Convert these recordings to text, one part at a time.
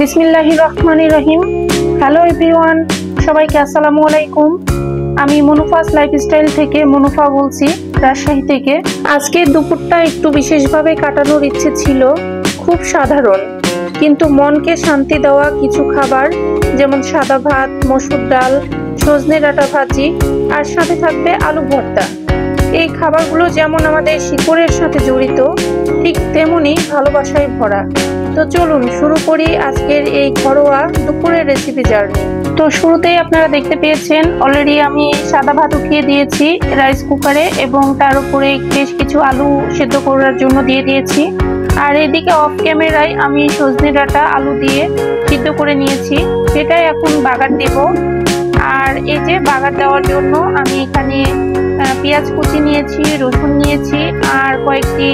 বিসমিল্লাহির রহমানির রহিম। Hello everyone, সবাইকে আসসালামু আলাইকুম। আমি মনুফাস লাইফস্টাইল থেকে মনুফা বলছি, রাজশাহী থেকে। আজকে দুপুরটা একটু বিশেষভাবে কাটানোর ইচ্ছে ছিল। খুব সাধারণ কিন্তু মনকে শান্তি দেওয়া কিছু খাবার, যেমন সাদা ভাত, মসুর ডাল, সজনে ডাঁটা ভাজি, আর সাথে থাকবে আলু ভর্তা। এই খাবারগুলো যেমন আমাদের শিকড়ের সাথে জড়িত, ঠিক তেমনি ভালোবাসায় ভরা। তো চলুন শুরু করি আজকের এই ঘরোয়া দুপুরের রেসিপি জার্নি। তো শুরুতেই আপনারা দেখতে পেয়েছেন অলরেডি আমি সাদা ভাত উঠিয়ে দিয়েছি রাইস কুকারে, এবং তার উপরে বেশ কিছু আলু সেদ্ধ করার জন্য দিয়ে দিয়েছি। আর এদিকে অফ ক্যামেরায় আমি সজনে ডাঁটা আলু দিয়ে সিদ্ধ করে নিয়েছি, সেটাই এখন বাগার দেব। আর এই যে বাগার দেওয়ার জন্য আমি এখানে পেঁয়াজ কুচি নিয়েছি, রসুন নিয়েছি, আর কয়েকটি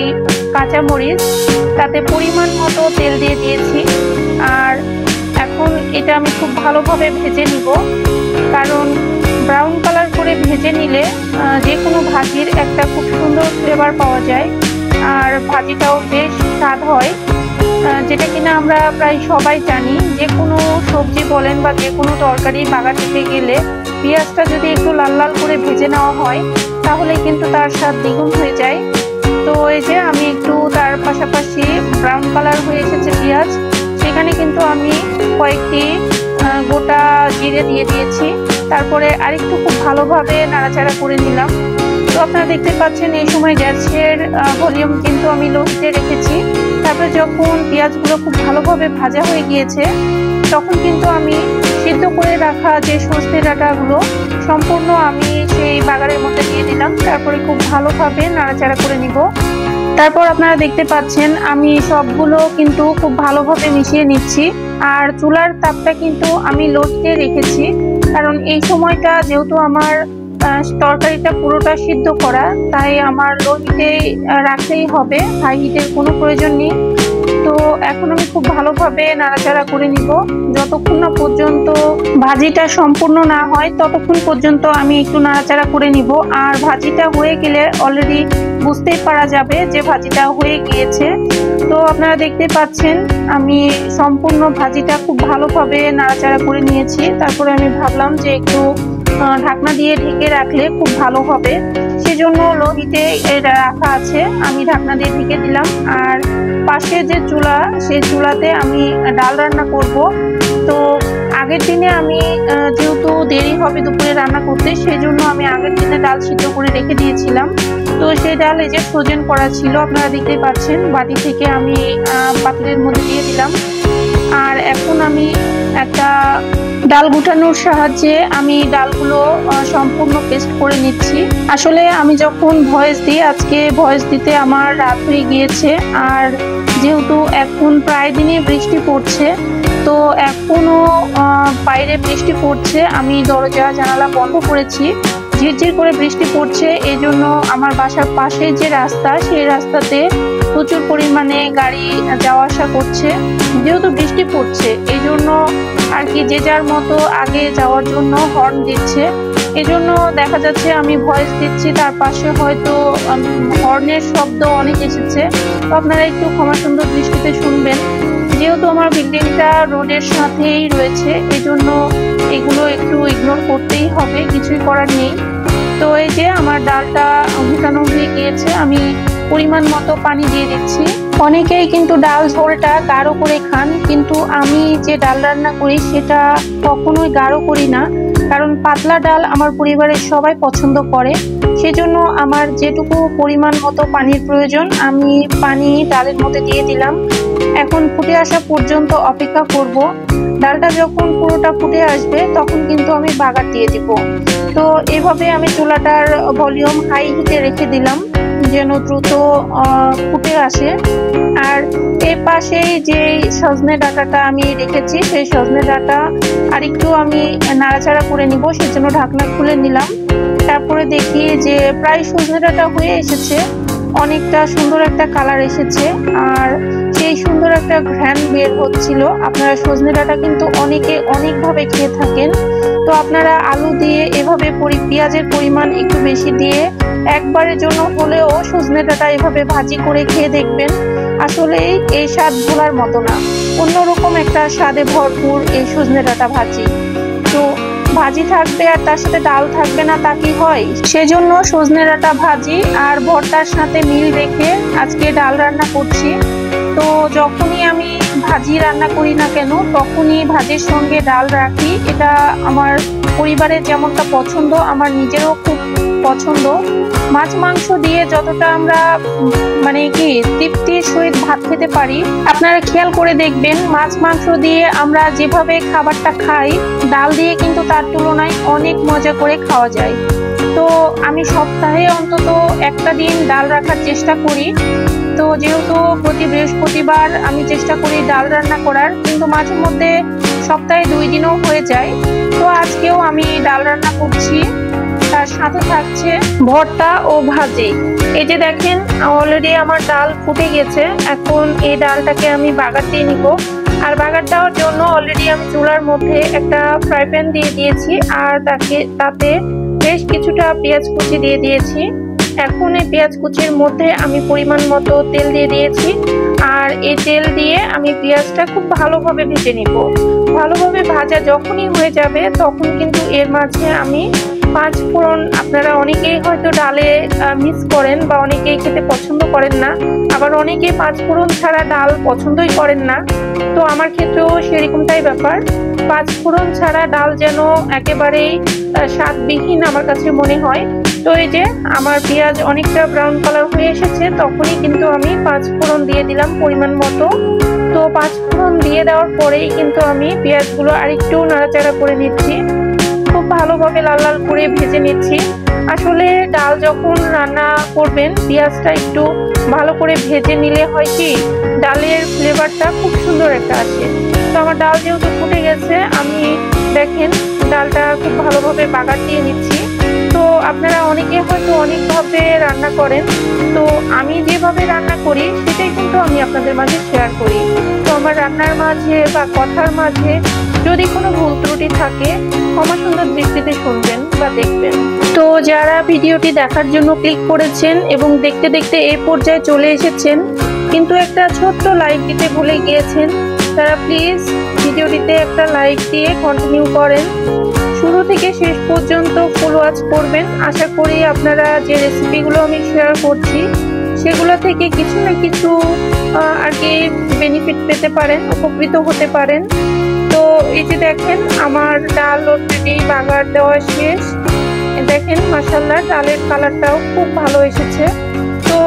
কাঁচামরিচ, তাতে পরিমাণ মতো তেল দিয়ে দিয়েছি। আর এখন এটা আমি খুব ভালোভাবে ভেজে নিব, কারণ ব্রাউন কালার করে ভেজে নিলে যে কোনো ভাজির একটা খুব সুন্দর ফ্লেভার পাওয়া যায়, আর ভাজিটাও বেশ স্বাদ হয়। যেটা কিনা আমরা প্রায় সবাই জানি, যে কোনো সবজি বলেন বা যে কোনো তরকারি বাগার দিতে গেলে পেঁয়াজটা যদি একটু লাল লাল করে ভেজে নেওয়া হয়, তাহলে কিন্তু তার স্বাদ দ্বিগুণ হয়ে যায়। তো এই যে আমি একটু তার পাশাপাশি ব্রাউন কালার হয়ে এসেছে পেঁয়াজ, সেখানে কিন্তু আমি কয়েকটি গোটা জিরে দিয়ে দিয়েছি। তারপরে আরেকটু খুব ভালোভাবে নাড়াচাড়া করে নিলাম। তো আপনারা দেখতে পাচ্ছেন এই সময় গ্যাসের ভলিউম কিন্তু আমি লো হিটে রেখেছি। তারপরে যখন পেঁয়াজগুলো খুব ভালোভাবে ভাজা হয়ে গিয়েছে, তখন কিন্তু আমি সিদ্ধ করে রাখা যে সজনে ডাঁটাগুলো সম্পূর্ণ আমি সেই বাগারের মধ্যে দিয়ে দিলাম। তারপরে খুব ভালোভাবে নাড়াচাড়া করে নিব। তারপর আপনারা দেখতে পাচ্ছেন আমি সবগুলো কিন্তু খুব ভালোভাবে মিশিয়ে নিচ্ছি। আর চুলার তাপটা কিন্তু আমি লো হিটে রেখেছি, কারণ এই সময়টা যেহেতু আমার তরকারিটা পুরোটা সিদ্ধ করা, তাই আমার লো হিটে রাখতেই হবে, হাই হিটের কোনো প্রয়োজন নেই। তো এখন আমি খুব ভালোভাবে নাড়াচাড়া করে নিব, যতক্ষণ না পর্যন্ত ভাজিটা সম্পূর্ণ না হয় ততক্ষণ পর্যন্ত আমি একটু নাড়াচাড়া করে নিব। আর ভাজিটা হয়ে গেলে অলরেডি বুঝতেই পারা যাবে যে ভাজিটা হয়ে গিয়েছে। তো আপনারা দেখতে পাচ্ছেন আমি সম্পূর্ণ ভাজিটা খুব ভালোভাবে নাড়াচাড়া করে নিয়েছি। তারপরে আমি ভাবলাম যে একটু ঢাকনা দিয়ে ঢেকে রাখলে খুব ভালো হবে, সেজন্য লো হিটে রাখা আছে, আমি ঢাকনা দিয়ে ঢেকে দিলাম। আর পাশে যে চুলা, সেই চুলাতে আমি ডাল রান্না করব। তো আগের দিনে আমি যেহেতু দেরি হবে দুপুরে রান্না করতে, সেই জন্য আমি আগের দিনে ডাল সিদ্ধ করে রেখে দিয়েছিলাম। তো সেই ডাল এই যে ফ্রোজেন করা ছিল, আপনারা দেখতে পাচ্ছেন বাটি থেকে আমি পাত্রের মধ্যে দিয়ে দিলাম। আর এখন আমি একটা ডাল গুটানোর সাহায্যে আমি ডালগুলো সম্পূর্ণ পেস্ট করে নিচ্ছি। আসলে আমি যখন ভয়েস দিই, আজকে ভয়েস দিতে আমার রাত হয়ে গিয়েছে। আর যেহেতু এখন প্রায় দিনই বৃষ্টি পড়ছে, তো এখনো বাইরে বৃষ্টি পড়ছে, আমি দরজা জানালা বন্ধ করেছি। ঝিরঝির করে বৃষ্টি পড়ছে, এই জন্য আমার বাসার পাশে যে রাস্তা, সেই রাস্তাতে প্রচুর পরিমাণে গাড়ি যাওয়া আসা করছে। যেহেতু বৃষ্টি পড়ছে, এই জন্য আর কি যে যার মতো আগে যাওয়ার জন্য হর্ন দিচ্ছে। এজন্য দেখা যাচ্ছে আমি ভয়েস দিচ্ছি, তার পাশে হয়তো হর্নের শব্দ অনেক এসেছে। তো আপনারা একটু ক্ষমা সুন্দর দৃষ্টিতে শুনবেন। যেহেতু আমার বিল্ডিংটা রোডের সাথেই রয়েছে, এই জন্য এগুলো একটু ইগনোর করতেই হবে, কিছুই করার নেই। তো এই যে আমার ডালটা ফুটানো হয়ে গিয়েছে, আমি পরিমাণ মতো পানি দিয়ে দিচ্ছি। অনেকেই কিন্তু ডাল ঝোলটা গাঢ় করে খান, কিন্তু আমি যে ডাল রান্না করি সেটা কখনোই গাঢ় করি না, কারণ পাতলা ডাল আমার পরিবারের সবাই পছন্দ করে। সেজন্য আমার যেটুকু পরিমাণ মতো পানির প্রয়োজন, আমি পানি ডালের মধ্যে দিয়ে দিলাম। এখন ফুটে আসা পর্যন্ত অপেক্ষা করব। ডালটা যখন পুরোটা ফুটে আসবে, তখন কিন্তু আমি বাগার দিয়ে দিব। তো এভাবে আমি চুলাটার ভলিউম হাই হিটে রেখে দিলাম, যেন দ্রুত ফুটে আসে। আর এর পাশেই যে সজনে ডাঁটাটা আমি রেখেছি, সেই সজনে ডাঁটা আরেকটু আমি নাড়াচাড়া করে নিব, সেজন্য ঢাকনা খুলে নিলাম। তারপরে দেখি যে প্রায় সজনে ডাঁটা হয়ে এসেছে, অনেকটা সুন্দর একটা কালার এসেছে, আর সেই সুন্দর একটা ঘ্রাণ বের হচ্ছিল। আপনারা সজনে ডাঁটা কিন্তু অনেকে অনেকভাবে খেয়ে থাকেন, তো আপনারা আলু দিয়ে এভাবে পেঁয়াজের পরিমাণ একটু বেশি দিয়ে একবারের জন্য হলেও সজনে ডাঁটা এভাবে ভাজি করে খেয়ে দেখবেন। আসলে এই স্বাদ ভোলার মতো না, অন্যরকম একটা স্বাদে ভরপুর এই সজনে ডাঁটা ভাজি। তো ভাজি থাকবে আর তার সাথে ডাল থাকবে না, তা কি হয়? সেজন্য সজনে ডাঁটা ভাজি আর ভর্তার সাথে মিল রেখে আজকে ডাল রান্না করছি। তো যখনই আমি ভাজি রান্না করি না কেন, তখনই ভাজির সঙ্গে ডাল রাখি। এটা আমার পরিবারের যেমনটা পছন্দ, আমার নিজেরও খুব পছন্দ। মাছ মাংস দিয়ে যতটা আমরা মানে কি তৃপ্তির সহিত ভাত খেতে পারি, আপনারা খেয়াল করে দেখবেন মাছ মাংস দিয়ে আমরা যেভাবে খাবারটা খাই, ডাল দিয়ে কিন্তু তার তুলনায় অনেক মজা করে খাওয়া যায়। তো আমি সপ্তাহে অন্তত একটা দিন ডাল রাখার চেষ্টা করি। তো যেহেতু প্রতি বৃহস্পতিবার আমি চেষ্টা করি ডাল রান্না করার, কিন্তু মাঝে মধ্যে সপ্তাহে 2 দিনও হয়ে যায়। তো আজকেও আমি ডাল রান্না করছি, তার সাথে থাকছে ভর্তা ও ভাজি। এই যে দেখেন অলরেডি আমার ডাল ফুটে গেছে। এখন এই ডালটাকে আমি বাগার দিয়ে নিব। আর বাগার দেওয়ার জন্য অলরেডি আমি চুলার মধ্যে একটা ফ্রাই প্যান দিয়ে দিয়েছি, আর তাতে বেশ কিছুটা পেঁয়াজ কুচি দিয়ে দিয়েছি। এখন এই পেঁয়াজ কুচির মধ্যে আমি পরিমাণ মতো তেল দিয়ে দিয়েছি, আর এই তেল দিয়ে আমি পেঁয়াজটা খুব ভালোভাবে ভেজে নিব। ভালোভাবে ভাজা যখনই হয়ে যাবে, তখন কিন্তু এর মাঝে আমি 5 ফোড়ন, আপনারা অনেকেই হয়তো ডালে মিক্স করেন বা অনেকেই খেতে পছন্দ করেন না, আবার অনেকেই 5 ফোড়ন ছাড়া ডাল পছন্দই করেন না। তো আমার ক্ষেত্রেও সেরকমটাই ব্যাপার। 5 ফোড়ন ছাড়া ডাল যেন একেবারেই স্বাদবিহীন আমার কাছে মনে হয়। তো এই যে আমার পেঁয়াজ অনেকটা ব্রাউন কালার হয়ে এসেছে, তখনই কিন্তু আমি 5 ফোড়ন দিয়ে দিলাম পরিমাণ মতো। তো 5 ফোড়ন দিয়ে দেওয়ার পরেই কিন্তু আমি পেঁয়াজগুলো আরেকটু নাড়াচাড়া করে নিচ্ছি, খুব ভালোভাবে লাল লাল করে ভেজে নিচ্ছি। আসলে ডাল যখন রান্না করবেন, পেঁয়াজটা একটু ভালো করে ভেজে নিলে হয় কি, ডালের ফ্লেভারটা খুব সুন্দর একটা আসে। তো আমার ডাল যেহেতু ফুটে গেছে, আমি দেখেন ডালটা খুব ভালোভাবে বাগার দিয়ে নিচ্ছি। তো আপনারা অনেকে হয়তো অনেকভাবে রান্না করেন, তো আমি যেভাবে রান্না করি সেটাই কিন্তু আমি আপনাদের মাঝে শেয়ার করি। তো আমার রান্নার মাঝে বা কথার মাঝে যদি কোনো ভুল ত্রুটি থাকে, ক্ষমা সুন্দর দৃষ্টিতে শুনবেন বা দেখবেন। তো যারা ভিডিওটি দেখার জন্য ক্লিক করেছেন এবং দেখতে দেখতে এই পর্যায়ে চলে এসেছেন, কিন্তু একটা ছোট্ট লাইক দিতে ভুলে গিয়েছেন, তারা প্লিজ ভিডিওটিতে একটা লাইক দিয়ে কন্টিনিউ করেন। শুরু থেকে শেষ পর্যন্ত ফুল ওয়াচ করবেন। আশা করি আপনারা যে রেসিপিগুলো আমি শেয়ার করছি, সেগুলো থেকে কিছু না কিছু আর কি বেনিফিট পেতে পারেন, উপকৃত হতে পারেন। তো এই যে দেখেন আমার ডাল অলরেডি বাগার দেওয়া শেষ। দেখেন মাশাআল্লাহ ডালের কালারটাও খুব ভালো এসেছে। তো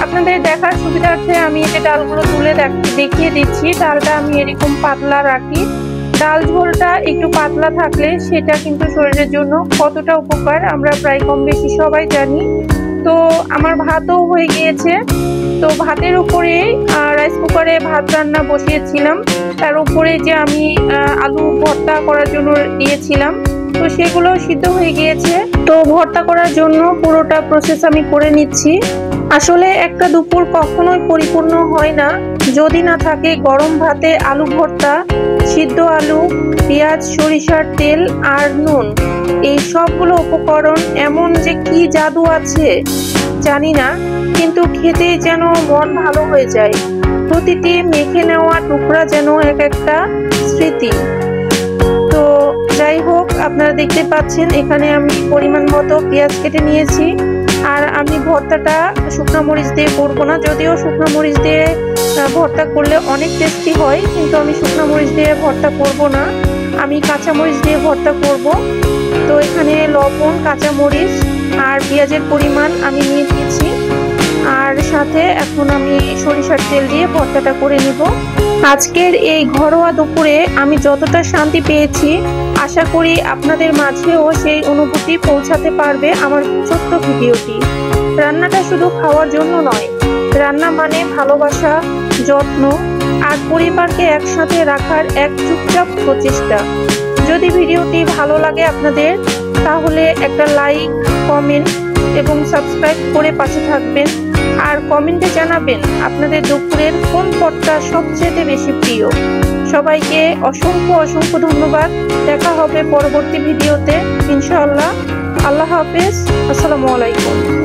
আপনাদের দেখার সুবিধার্থে আমি এই যে ডালগুলো তুলে দেখিয়ে দিচ্ছি। ডালটা আমি এরকম পাতলা রাখি। ডাল ঝোলটা একটু পাতলা থাকলে সেটা কিন্তু শরীরের জন্য কতটা উপকার আমরা প্রায় কম বেশি সবাই জানি। তো আমার ভাতও হয়ে গিয়েছে। তো ভাতের উপরে রাইস কুকারে ভাত রান্না বসিয়েছিলাম, তার উপরে যে আমি আলু ভর্তা করার জন্য দিয়েছিলাম, তো সেগুলো সিদ্ধ হয়ে গিয়েছে। তো ভর্তা করার জন্য পুরোটা প্রসেস আমি করে নিচ্ছি। আসলে একটা দুপুর কখনোই পরিপূর্ণ হয় না যদি না থাকে গরম ভাতে আলু ভর্তা, সিদ্ধ আলু, পেঁয়াজ, সরিষার তেল আর নুন। এই সবগুলো উপকরণ এমন যে কি জাদু আছে জানি না, কিন্তু খেতেই যেন মন ভালো হয়ে যায়। প্রতিটি মেখে নেওয়া টুকরা যেন এক একটা স্মৃতি। তো যাই হোক, আপনারা দেখতে পাচ্ছেন এখানে আমি পরিমাণ মতো পেঁয়াজ কেটে নিয়েছি। আর আমি ভর্তাটা শুকনো মরিচ দিয়ে করবো না, যদিও শুকনো মরিচ দিয়ে ভর্তা করলে অনেক টেস্টি হয়, কিন্তু আমি শুকনো মরিচ দিয়ে ভর্তা করব না, আমি কাঁচা মরিচ দিয়ে ভর্তা করব। তো এখানে লবণ, কাঁচা মরিচ আর পেঁয়াজের পরিমাণ আমি নিয়ে নিয়েছি, আর সাথে এখন আমি সরিষার তেল দিয়ে ভর্তাটা করে নিব। আজকের এই ঘরোয়া দুপুরে আমি যতটা শান্তি পেয়েছি, আশা করি আপনাদের মাঝেও সেই অনুভূতি পৌঁছাতে পারবে আমার ছোট্ট ভিডিওটি। রান্নাটা শুধু খাওয়ার জন্য নয়, রান্না মানে ভালোবাসা, যত্ন আর পরিবারকে একসাথে রাখার এক চুপচাপ প্রচেষ্টা। যদি ভিডিওটি ভালো লাগে আপনাদের, তাহলে একটা লাইক, কমেন্ট এবং সাবস্ক্রাইব করে পাশে থাকবেন। আর কমেন্টে জানাবেন আপনাদের দুপুরের কোন পদটা সবচেয়ে বেশি প্রিয়। সবাইকে অসংখ্য অসংখ্য ধন্যবাদ। দেখা হবে পরবর্তী ভিডিওতে ইনশাআল্লাহ। আল্লাহ হাফেজ। আসসালামু আলাইকুম।